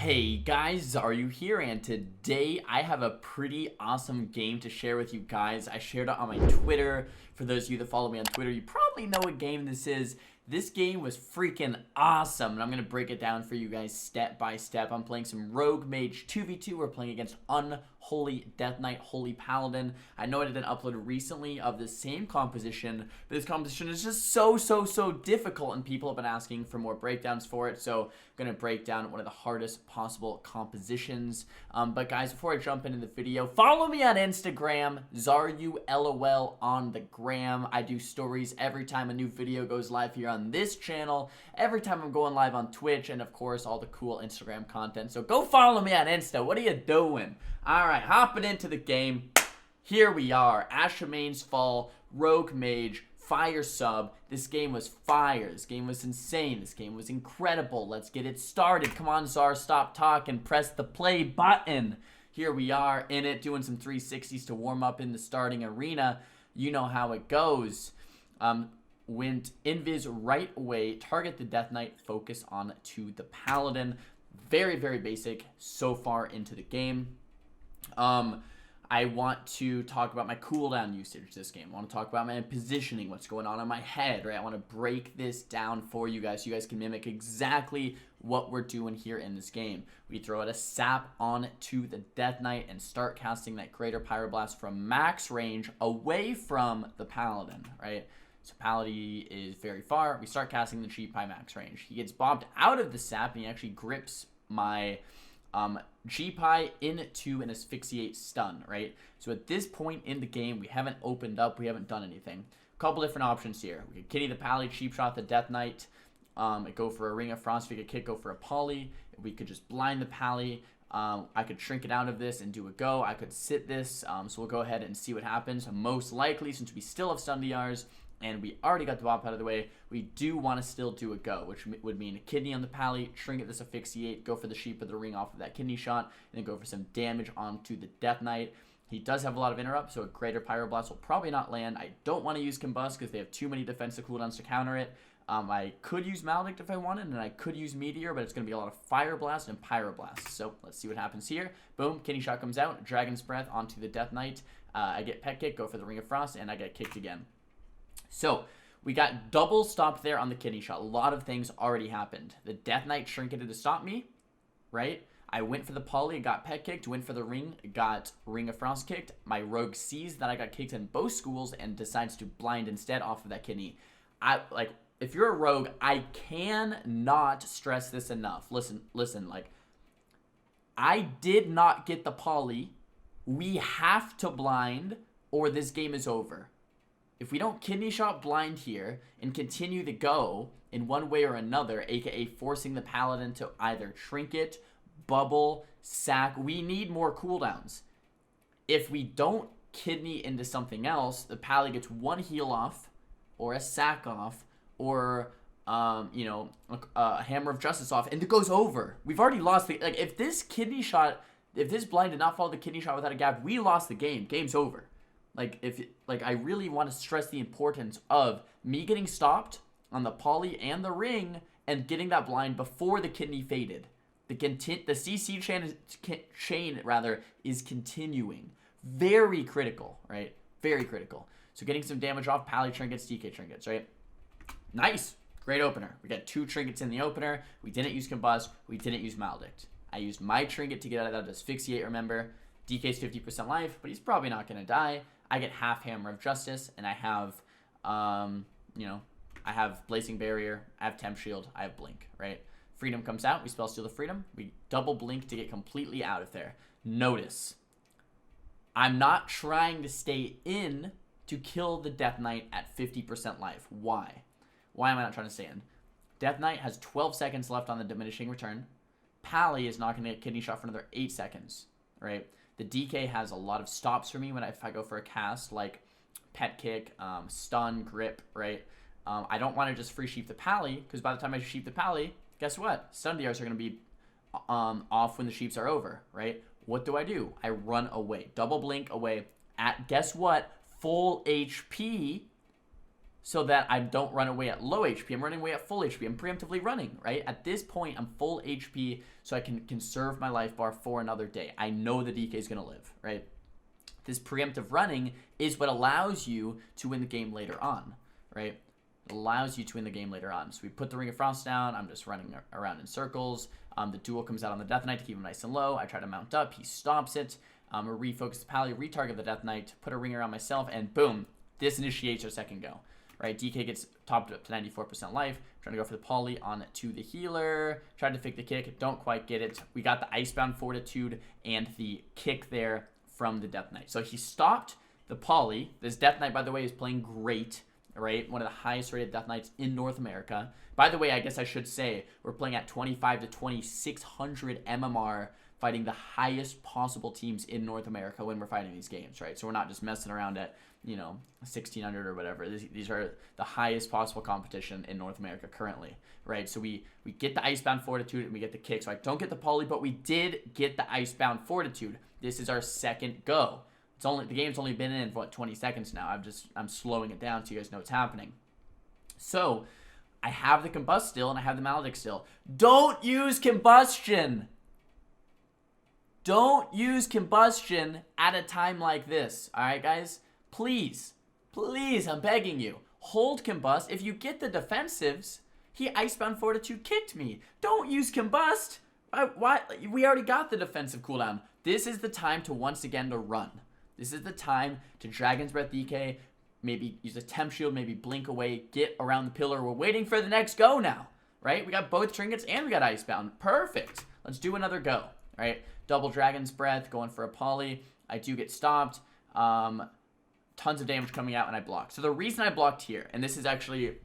Hey guys, Xaryu here, and today I have a pretty awesome game to share with you guys. I shared it on my Twitter. For those of you that follow me on Twitter, you probably know what game this is. This game was freaking awesome, and I'm going to break it down for you guys step by step. I'm playing some Rogue Mage 2v2. We're playing against Unholy Death Knight, Holy Paladin. I know I did an upload recently of the same composition, but this composition is just so difficult, and people have been asking for more breakdowns for it, so I'm going to break down one of the hardest possible compositions. But guys, before I jump into the video, follow me on Instagram, XaryuLOL on the gram. I do stories every time a new video goes live here on this channel, every time I'm going live on Twitch, and of course all the cool Instagram content. So go follow me on Insta. What are you doing? Alright, hopping into the game. Here we are. Ashamane's Fall, Rogue Mage, Fire sub. This game was fire. This game was insane. This game was incredible. Let's get it started. Come on, Czar, stop talking. Press the play button. Here we are in it, doing some 360s to warm up in the starting arena. You know how it goes. Went invis right away. Target the Death Knight. Focus on to the Paladin. Very basic so far into the game. I want to talk about my cooldown usage this game. I want to talk about my positioning, what's going on in my head, right? I want to break this down for you guys so you guys can mimic exactly what we're doing here in this game. We throw out a sap on to the Death Knight and start casting that Greater Pyroblast from max range away from the Paladin, right? So Paladin is very far. We start casting the cheap by max range. He gets bobbed out of the sap and he actually grips my G-Pie into an asphyxiate stun, right? So at this point in the game, we haven't opened up, we haven't done anything. A couple different options here. We could Kitty the Pally, cheap shot the Death Knight, go for a Ring of Frost. We could kick, go for a Poly. We could just blind the Pally. I could shrink it out of this and do a go. I could sit this, so we'll go ahead and see what happens. Most likely, since we still have stun DRs, and we already got the bop out of the way, we do want to still do a go, which would mean a kidney on the Pally, shrink it this asphyxiate, go for the sheep of the ring off of that kidney shot, and then go for some damage onto the Death Knight. He does have a lot of interrupt, so a Greater Pyroblast will probably not land. I don't want to use Combust because they have too many defensive cooldowns to counter it. I could use Maledict if I wanted, and I could use Meteor, but it's going to be a lot of Fire Blast and Pyroblast. So let's see what happens here. Boom, kidney shot comes out, Dragon's Breath onto the Death Knight. I get Pet Kick, go for the Ring of Frost, and I get kicked again. So we got double stopped there on the kidney shot. A lot of things already happened. The Death Knight shrinking to stop me, right? I went for the Poly, got Pet Kicked, went for the Ring, got Ring of Frost kicked. My Rogue sees that I got kicked in both schools and decides to blind instead off of that kidney. If you're a Rogue, I cannot stress this enough. Listen, I did not get the Poly. We have to blind or this game is over. If we don't kidney shot blind here and continue to go in one way or another, aka forcing the Paladin to either trinket, bubble, sack, we need more cooldowns. If we don't kidney into something else, the Pally gets one heal off or a sack off or a Hammer of Justice off, and it goes over. We've already lost the if this blind did not follow the kidney shot without a gap, we lost the game. Game's over. I really want to stress the importance of me getting stopped on the Poly and the Ring and getting that blind before the kidney faded. The CC chain is continuing. Very critical, right? Very critical. So getting some damage off Pally trinkets, DK trinkets, right? Nice. Great opener. We got 2 trinkets in the opener. We didn't use Combust. We didn't use Maledict. I used my trinket to get out of that asphyxiate, remember? DK's 50% life, but he's probably not going to die. I get half Hammer of Justice, and I have, I have Blazing Barrier, I have Temp Shield, I have Blink, right? Freedom comes out, we spell Steal the Freedom, we double Blink to get completely out of there. Notice, I'm not trying to stay in to kill the Death Knight at 50% life. Why? Why am I not trying to stay in? Death Knight has 12 seconds left on the diminishing return. Pally is not going to get kidney shot for another 8 seconds, right? The DK has a lot of stops for me if I go for a cast, like Pet Kick, Stun, Grip, right? I don't want to just free sheep the Pally, because by the time I sheep the Pally, guess what? Stun DRs are going to be off when the sheeps are over, right? What do? I run away. Double blink away at, guess what? Full HP. so that I don't run away at low HP. I'm running away at full HP. I'm preemptively running, right? At this point, I'm full HP, so I can conserve my life bar for another day. I know the DK is going to live, right? This preemptive running is what allows you to win the game later on, right? It allows you to win the game later on. So we put the Ring of Frost down. I'm just running around in circles. The duel comes out on the Death Knight to keep him nice and low. I try to mount up. He stops it. I refocus the Pally, retarget the Death Knight, put a ring around myself, and boom, this initiates our second go. Right, DK gets topped up to 94% life. Trying to go for the poly on to the healer. Tried to fake the kick, don't quite get it. We got the Icebound Fortitude and the kick there from the Death Knight. So he stopped the poly. This Death Knight, by the way, is playing great. Right, one of the highest rated Death Knights in North America. By the way, I guess I should say we're playing at 25 to 2600 MMR, fighting the highest possible teams in North America when we're fighting these games, right? So we're not just messing around at, 1600 or whatever. These are the highest possible competition in North America currently, right? So we get the Icebound Fortitude and we get the kick. So I don't get the poly, but we did get the Icebound Fortitude. This is our second go. The game's only been in for, what, 20 seconds now. I'm slowing it down so you guys know what's happening. So I have the Combust still and I have the Maledict still. Don't use Combustion! Don't use Combustion at a time like this. Alright, guys? Please, I'm begging you. Hold Combust. If you get the defensives, he Icebound Fortitude kicked me. Don't use Combust. Why? We already got the defensive cooldown. This is the time to once again to run. This is the time to Dragon's Breath DK, maybe use a Temp Shield, maybe blink away, get around the pillar. We're waiting for the next go now, right? We got both trinkets and we got Icebound. Perfect. Let's do another go, right? Double Dragon's Breath, going for a poly. I do get stopped. Tons of damage coming out and I block. So the reason I blocked here, and this is actually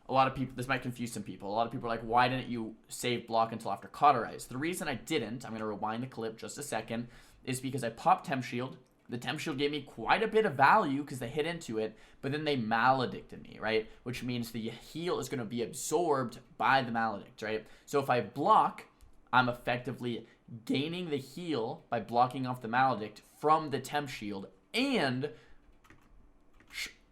a lot of people, this might confuse some people. A lot of people are like, why didn't you save block until after Cauterize? The reason I didn't, I'm going to rewind the clip just a second, is because I popped Temp Shield. The Temp Shield gave me quite a bit of value because they hit into it, but then they Maledicted me, right? Which means the heal is going to be absorbed by the Maledict, right? So if I block, I'm effectively gaining the heal by blocking off the Maledict from the Temp Shield, and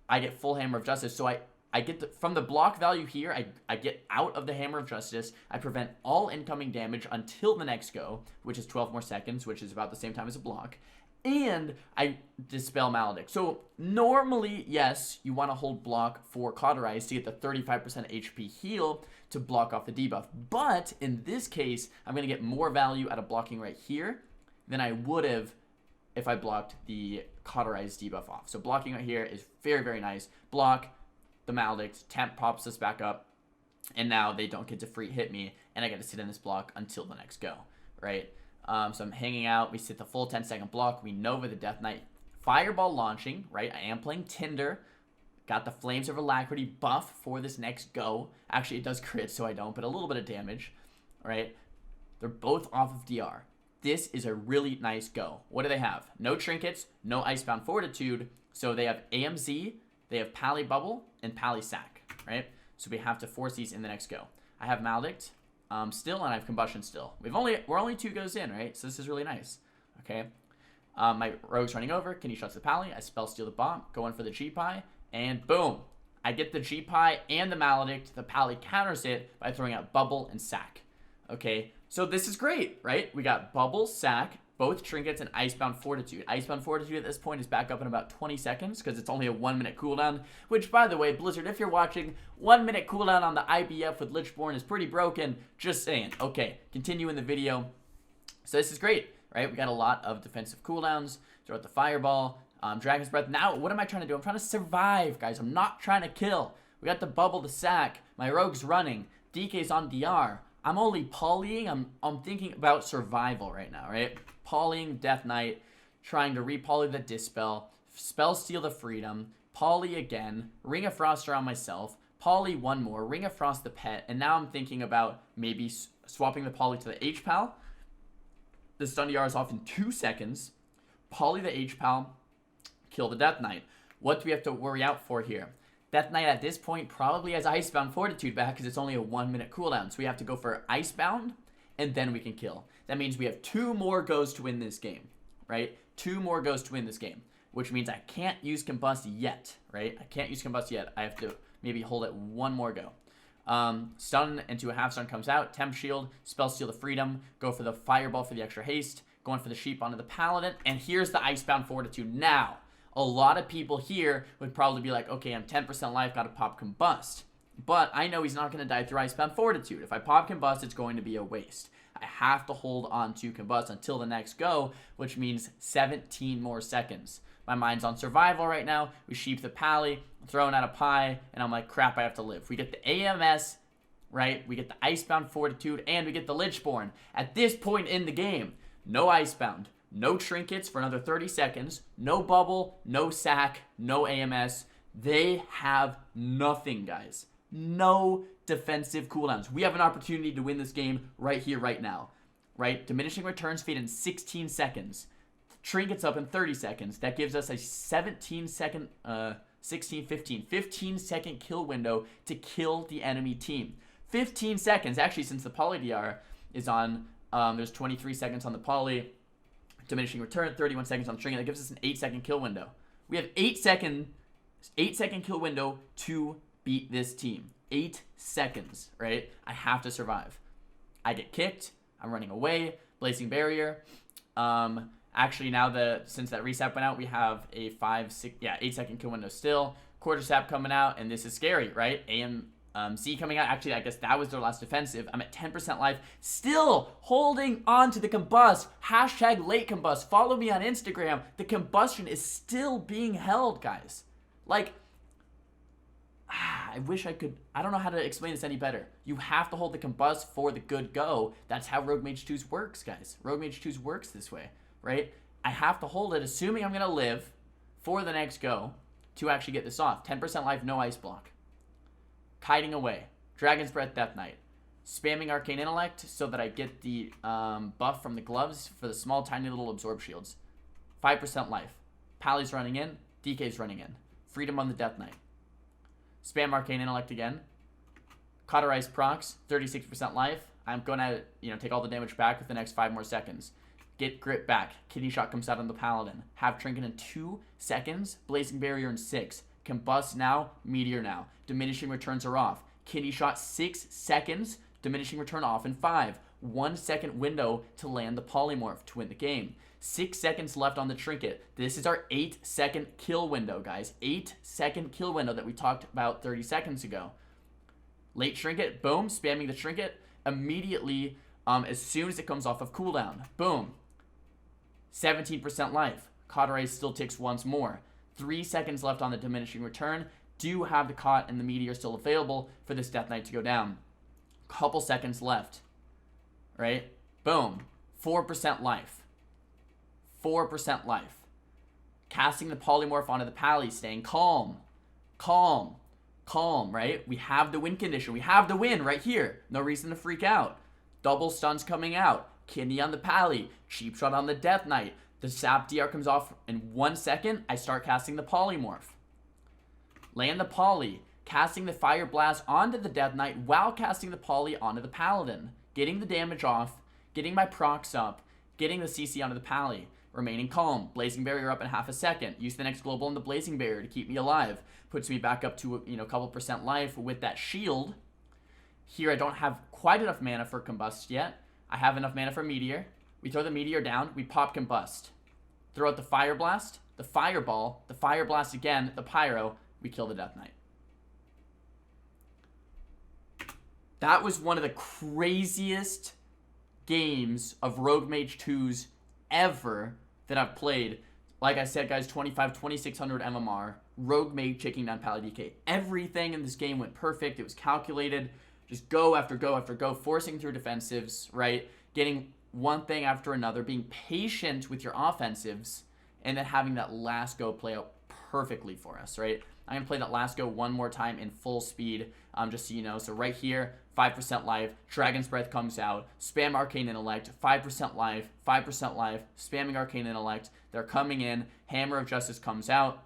I get full Hammer of Justice. So I get from the block value here, I get out of the Hammer of Justice. I prevent all incoming damage until the next go, which is 12 more seconds, which is about the same time as a block. And I Dispel Maledict. So normally, yes, you want to hold block for Cauterize to get the 35% HP heal to block off the debuff. But in this case, I'm going to get more value out of blocking right here than I would have if I blocked the Cauterize debuff off. So blocking right here is very, very nice. Block the Maledict, Temp pops us back up, and now they don't get to free hit me, and I get to sit in this block until the next go, right? So I'm hanging out. We sit the full 10-second block. We Nova the Death Knight. Fireball launching, right? I am playing Tinder. Got the Flames of Alacrity buff for this next go. Actually, it does crit, so I don't, but a little bit of damage, right? They're both off of DR. This is a really nice go. What do they have? No trinkets, no Icebound Fortitude. So they have AMZ, they have Pally Bubble, and Pally Sack, right? So we have to force these in the next go. I have Maledict still, and I have Combustion still. We're only 2 goes in, right? So this is really nice, okay? My Rogue's running over. Kenny shuts the Pally. I spell steal the bomb, going for the G-Pie, and boom. I get the G-Pie and the Maledict. The Pally counters it by throwing out Bubble and Sack, okay? So this is great, right? We got Bubble, Sack, both trinkets, and Icebound Fortitude. Icebound Fortitude at this point is back up in about 20 seconds because it's only a 1-minute cooldown, which, by the way, Blizzard, if you're watching, 1-minute cooldown on the IBF with Lichborn is pretty broken. Just saying. Okay, continue in the video. So this is great, right? We got a lot of defensive cooldowns. Throw out the Fireball, Dragon's Breath. Now, what am I trying to do? I'm trying to survive, guys. I'm not trying to kill. We got the Bubble, the Sack. My Rogue's running. DK's on DR. I'm only polying. I'm thinking about survival right now, right? Polying Death Knight, trying to re-poly the Dispel, Spell Steal the Freedom, poly again, Ring of Frost around myself, poly one more, Ring of Frost the pet, and now I'm thinking about maybe swapping the poly to the H-Pal. The stun DR is off in 2 seconds. Poly the H-Pal, kill the Death Knight. What do we have to worry out for here? Death Knight at this point probably has Icebound Fortitude back because it's only a 1-minute cooldown. So we have to go for Icebound, and then we can kill. That means we have 2 more goes to win this game, right? 2 more goes to win this game. which means I can't use Combust yet, right? I can't use Combust yet. I have to maybe hold it one more go. Stun into a half stun comes out. Temp Shield, Spell Steal the Freedom. Go for the Fireball for the extra haste. Going for the Sheep onto the Paladin. And here's the Icebound Fortitude. Now, a lot of people here would probably be like, okay, I'm 10% life, gotta pop Combust. But I know he's not going to die through Icebound Fortitude. If I pop Combust, it's going to be a waste. I have to hold on to Combust until the next go, which means 17 more seconds. My mind's on survival right now. We sheep the Pally, throwing out a pie, and I'm like, crap, I have to live. We get the AMS, right? We get the Icebound Fortitude, and we get the Lichborn. At this point in the game, no Icebound, no trinkets for another 30 seconds, no bubble, no sack, no AMS. They have nothing, guys. No defensive cooldowns. We have an opportunity to win this game right here, right now. Right? Diminishing returns fade in 16 seconds. Trinkets up in 30 seconds. That gives us a 15 second kill window to kill the enemy team. 15 seconds. Actually, since the Poly DR is on, there's 23 seconds on the Poly. Diminishing return, 31 seconds on the trinket. That gives us an 8-second kill window. We have 8-second kill window to beat this team. 8 seconds, right? I have to survive. I get kicked. I'm running away. Blazing Barrier. Actually, now since that reset went out, we have a 8-second kill window still. Quarter Sap coming out, and this is scary, right? AMC coming out. Actually, I guess that was their last defensive. I'm at 10% life. Still holding on to the Combust. Hashtag late Combust. Follow me on Instagram. The combustion is still being held, guys. Like, I wish I could. I don't know how to explain this any better. You have to hold the Combust for the good go. That's how Rogue Mage 2's works, guys. Rogue Mage 2's works this way, right? I have to hold it, assuming I'm going to live for the next go to actually get this off. 10% life, no ice block. Kiting away. Dragon's Breath, Death Knight. Spamming Arcane Intellect so that I get the buff from the gloves for the small, tiny little absorb shields. 5% life. Pally's running in. DK's running in. Freedom on the Death Knight. Spam Arcane Intellect again. Cauterize procs, 36% life. I'm going to, take all the damage back with the next 5 more seconds. Get Grit back. Kidney Shot comes out on the Paladin. Have Trinket in 2 seconds. Blazing Barrier in 6. Combust now. Meteor now. Diminishing returns are off. Kidney Shot 6 seconds. Diminishing return off in 5. 1 second window to land the Polymorph to win the game. 6 seconds left on the Trinket. This is our 8-second kill window, guys. 8-second kill window that we talked about 30 seconds ago. Late Trinket, boom, spamming the Trinket immediately as soon as it comes off of cooldown. Boom. 17% life. Cauterize still ticks once more. 3 seconds left on the diminishing return. Do have the Caught and the Meteor still available for this Death Knight to go down. Couple seconds left. Right? Boom. 4% life. 4% life. Casting the Polymorph onto the Pally, staying calm. Calm. Calm, right? We have the win condition. We have the win right here. No reason to freak out. Double stuns coming out. Kidney on the Pally. Cheap Shot on the Death Knight. The Sap DR comes off in 1 second. I start casting the Polymorph. Land the Poly. Casting the Fire Blast onto the Death Knight while casting the Poly onto the Paladin. Getting the damage off. Getting my procs up. Getting the CC onto the Pally. Remaining calm. Blazing Barrier up in half a second. Use the next global on the Blazing Barrier to keep me alive. Puts me back up to a couple percent life with that shield. Here I don't have quite enough mana for Combust yet. I have enough mana for Meteor. We throw the Meteor down. We pop Combust. Throw out the Fire Blast, the Fireball, the Fire Blast again, the Pyro. We kill the Death Knight. That was one of the craziest games of Rogue Mage 2's ever that I've played. Like I said, guys, 2600 MMR, Rogue Mage taking down Pally DK. Everything in this game went perfect. It was calculated. Just go after go after go, forcing through defensives, right? Getting one thing after another, being patient with your offensives, and then having that last go play out perfectly for us, right? I'm going to play that last go one more time in full speed, just so you know. So right here, 5% life, Dragon's Breath comes out, spam Arcane Intellect, 5% life, spamming Arcane Intellect. They're coming in, Hammer of Justice comes out,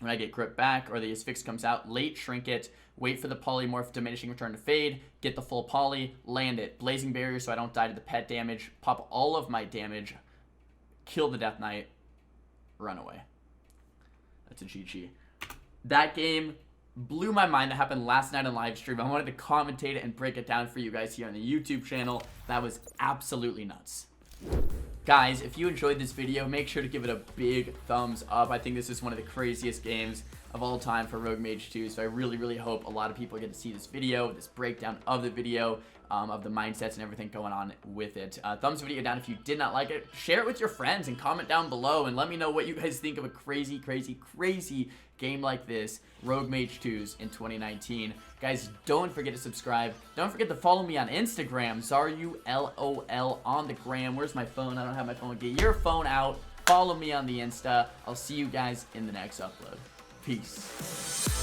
when I get Grip back, or the Asphyx comes out, late Trinket, wait for the Polymorph diminishing return to fade, get the full Poly, land it, Blazing Barrier so I don't die to the pet damage, pop all of my damage, kill the Death Knight, run away. That's a cheat sheet. That game blew my mind. That happened last night on live stream. I wanted to commentate it and break it down for you guys here on the YouTube channel. That was absolutely nuts. Guys, if you enjoyed this video, make sure to give it a big thumbs up. I think this is one of the craziest games of all time for Rogue Mage 2, so I really hope a lot of people get to see this video, this breakdown of the video, of the mindsets and everything going on with it. Thumbs the video down if you did not like it. Share it with your friends and comment down below and let me know what you guys think of a crazy game like this, Rogue Mage 2's in 2019. Guys, don't forget to subscribe. Don't forget to follow me on Instagram, Xaryu LOL on the gram. Where's my phone? I don't have my phone. Get your phone out. Follow me on the Insta. I'll see you guys in the next upload. Peace.